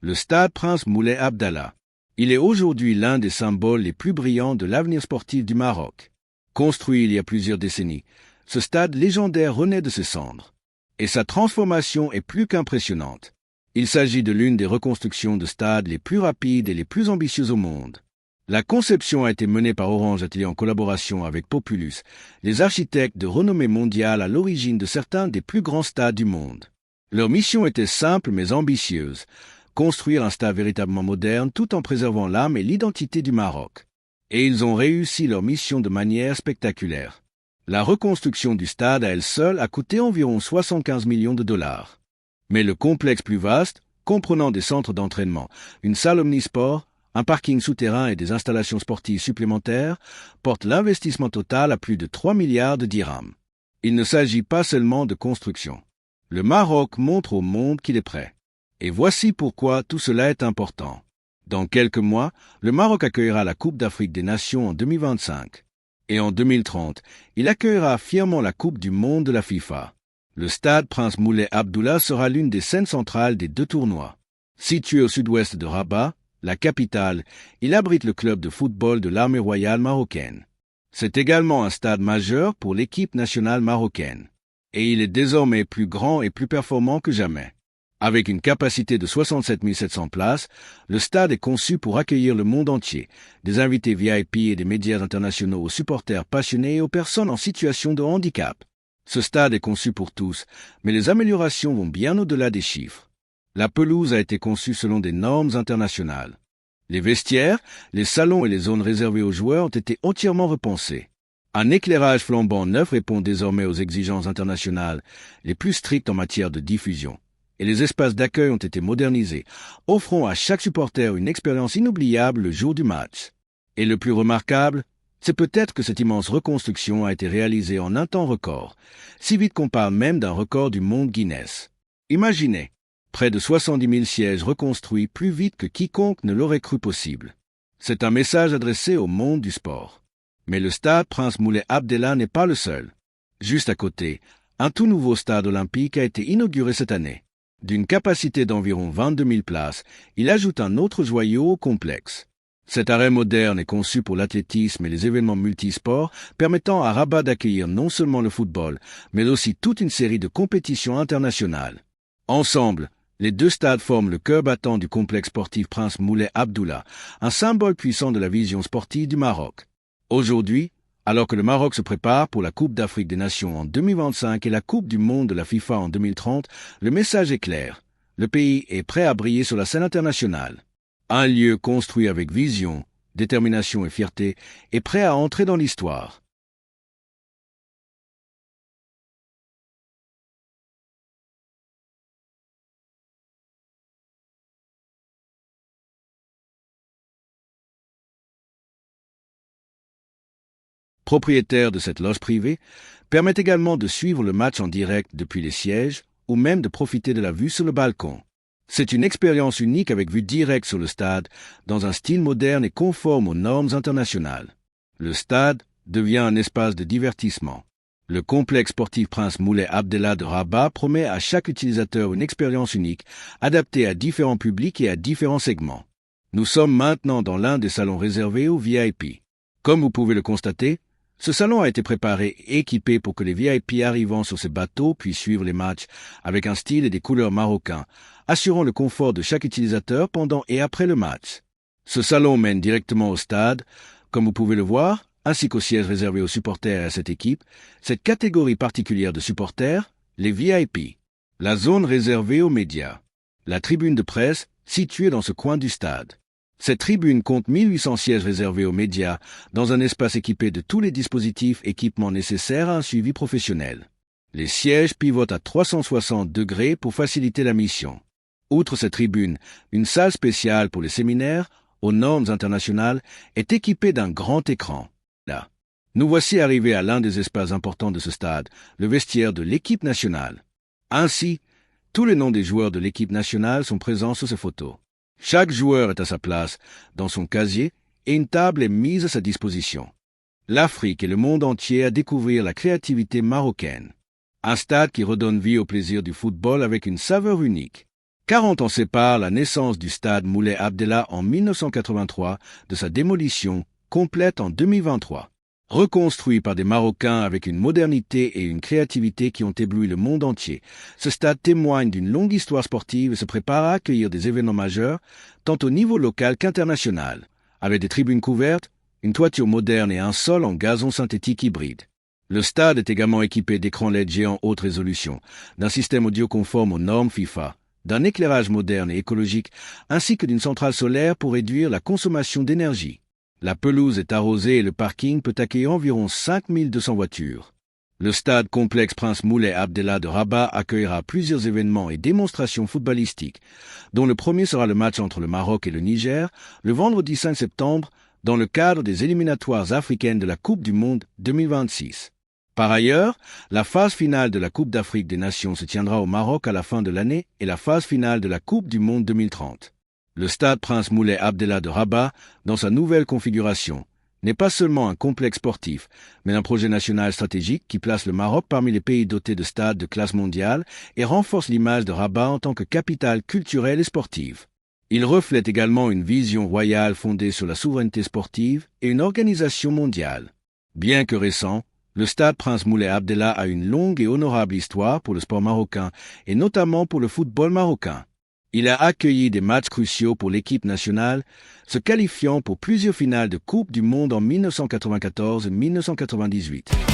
le stade Prince Moulay Abdallah. Il est aujourd'hui l'un des symboles les plus brillants de l'avenir sportif du Maroc. Construit il y a plusieurs décennies, ce stade légendaire renaît de ses cendres. Et sa transformation est plus qu'impressionnante. Il s'agit de l'une des reconstructions de stades les plus rapides et les plus ambitieuses au monde. La conception a été menée par Orange Atelier en collaboration avec Populus, les architectes de renommée mondiale à l'origine de certains des plus grands stades du monde. Leur mission était simple mais ambitieuse, construire un stade véritablement moderne tout en préservant l'âme et l'identité du Maroc. Et ils ont réussi leur mission de manière spectaculaire. La reconstruction du stade à elle seule a coûté environ 75 millions de dollars. Mais le complexe plus vaste, comprenant des centres d'entraînement, une salle omnisport, un parking souterrain et des installations sportives supplémentaires, porte l'investissement total à plus de 3 milliards de dirhams. Il ne s'agit pas seulement de construction. Le Maroc montre au monde qu'il est prêt. Et voici pourquoi tout cela est important. Dans quelques mois, le Maroc accueillera la Coupe d'Afrique des Nations en 2025. Et en 2030, il accueillera fièrement la Coupe du Monde de la FIFA. Le stade Prince Moulay Abdallah sera l'une des scènes centrales des deux tournois. Situé au sud-ouest de Rabat, la capitale, il abrite le club de football de l'armée royale marocaine. C'est également un stade majeur pour l'équipe nationale marocaine. Et il est désormais plus grand et plus performant que jamais. Avec une capacité de 67 700 places, le stade est conçu pour accueillir le monde entier, des invités VIP et des médias internationaux aux supporters passionnés et aux personnes en situation de handicap. Ce stade est conçu pour tous, mais les améliorations vont bien au-delà des chiffres. La pelouse a été conçue selon des normes internationales. Les vestiaires, les salons et les zones réservées aux joueurs ont été entièrement repensés. Un éclairage flambant neuf répond désormais aux exigences internationales les plus strictes en matière de diffusion. Et les espaces d'accueil ont été modernisés, offrant à chaque supporter une expérience inoubliable le jour du match. Et le plus remarquable, c'est peut-être que cette immense reconstruction a été réalisée en un temps record, si vite qu'on parle même d'un record du monde Guinness. Imaginez, près de 70 000 sièges reconstruits plus vite que quiconque ne l'aurait cru possible. C'est un message adressé au monde du sport. Mais le stade Prince Moulay Abdallah n'est pas le seul. Juste à côté, un tout nouveau stade olympique a été inauguré cette année. D'une capacité d'environ 22 000 places, il ajoute un autre joyau au complexe. Cet arène moderne est conçu pour l'athlétisme et les événements multisports, permettant à Rabat d'accueillir non seulement le football, mais aussi toute une série de compétitions internationales. Ensemble, les deux stades forment le cœur battant du complexe sportif Prince Moulay Abdallah, un symbole puissant de la vision sportive du Maroc. Aujourd'hui, alors que le Maroc se prépare pour la Coupe d'Afrique des Nations en 2025 et la Coupe du Monde de la FIFA en 2030, le message est clair. Le pays est prêt à briller sur la scène internationale. Un lieu construit avec vision, détermination et fierté est prêt à entrer dans l'histoire. Propriétaire de cette loge privée, permet également de suivre le match en direct depuis les sièges ou même de profiter de la vue sur le balcon. C'est une expérience unique avec vue directe sur le stade, dans un style moderne et conforme aux normes internationales. Le stade devient un espace de divertissement. Le complexe sportif Prince Moulay Abdallah de Rabat promet à chaque utilisateur une expérience unique, adaptée à différents publics et à différents segments. Nous sommes maintenant dans l'un des salons réservés aux VIP. Comme vous pouvez le constater, ce salon a été préparé et équipé pour que les VIP arrivant sur ces bateaux puissent suivre les matchs avec un style et des couleurs marocains, assurant le confort de chaque utilisateur pendant et après le match. Ce salon mène directement au stade, comme vous pouvez le voir, ainsi qu'au siège réservé aux supporters et à cette équipe, cette catégorie particulière de supporters, les VIP. La zone réservée aux médias. La tribune de presse, située dans ce coin du stade. Cette tribune compte 1800 sièges réservés aux médias, dans un espace équipé de tous les dispositifs équipements nécessaires à un suivi professionnel. Les sièges pivotent à 360 degrés pour faciliter la mission. Outre cette tribune, une salle spéciale pour les séminaires, aux normes internationales, est équipée d'un grand écran. Là, nous voici arrivés à l'un des espaces importants de ce stade, le vestiaire de l'équipe nationale. Ainsi, tous les noms des joueurs de l'équipe nationale sont présents sur ces photos. Chaque joueur est à sa place, dans son casier, et une table est mise à sa disposition. L'Afrique et le monde entier à découvrir la créativité marocaine. Un stade qui redonne vie au plaisir du football avec une saveur unique. 40 ans séparent la naissance du stade Moulay Abdellah en 1983 de sa démolition complète en 2023. Reconstruit par des Marocains avec une modernité et une créativité qui ont ébloui le monde entier, ce stade témoigne d'une longue histoire sportive et se prépare à accueillir des événements majeurs, tant au niveau local qu'international, avec des tribunes couvertes, une toiture moderne et un sol en gazon synthétique hybride. Le stade est également équipé d'écrans LED géants haute résolution, d'un système audio conforme aux normes FIFA, d'un éclairage moderne et écologique, ainsi que d'une centrale solaire pour réduire la consommation d'énergie. La pelouse est arrosée et le parking peut accueillir environ 5200 voitures. Le stade complexe Prince Moulay Abdellah de Rabat accueillera plusieurs événements et démonstrations footballistiques, dont le premier sera le match entre le Maroc et le Niger, le vendredi 5 septembre, dans le cadre des éliminatoires africaines de la Coupe du Monde 2026. Par ailleurs, la phase finale de la Coupe d'Afrique des Nations se tiendra au Maroc à la fin de l'année et la phase finale de la Coupe du Monde 2030. Le stade Prince Moulay Abdellah de Rabat, dans sa nouvelle configuration, n'est pas seulement un complexe sportif, mais un projet national stratégique qui place le Maroc parmi les pays dotés de stades de classe mondiale et renforce l'image de Rabat en tant que capitale culturelle et sportive. Il reflète également une vision royale fondée sur la souveraineté sportive et une organisation mondiale. Bien que récent, le stade Prince Moulay Abdellah a une longue et honorable histoire pour le sport marocain et notamment pour le football marocain. Il a accueilli des matchs cruciaux pour l'équipe nationale, se qualifiant pour plusieurs finales de Coupe du Monde en 1994 et 1998.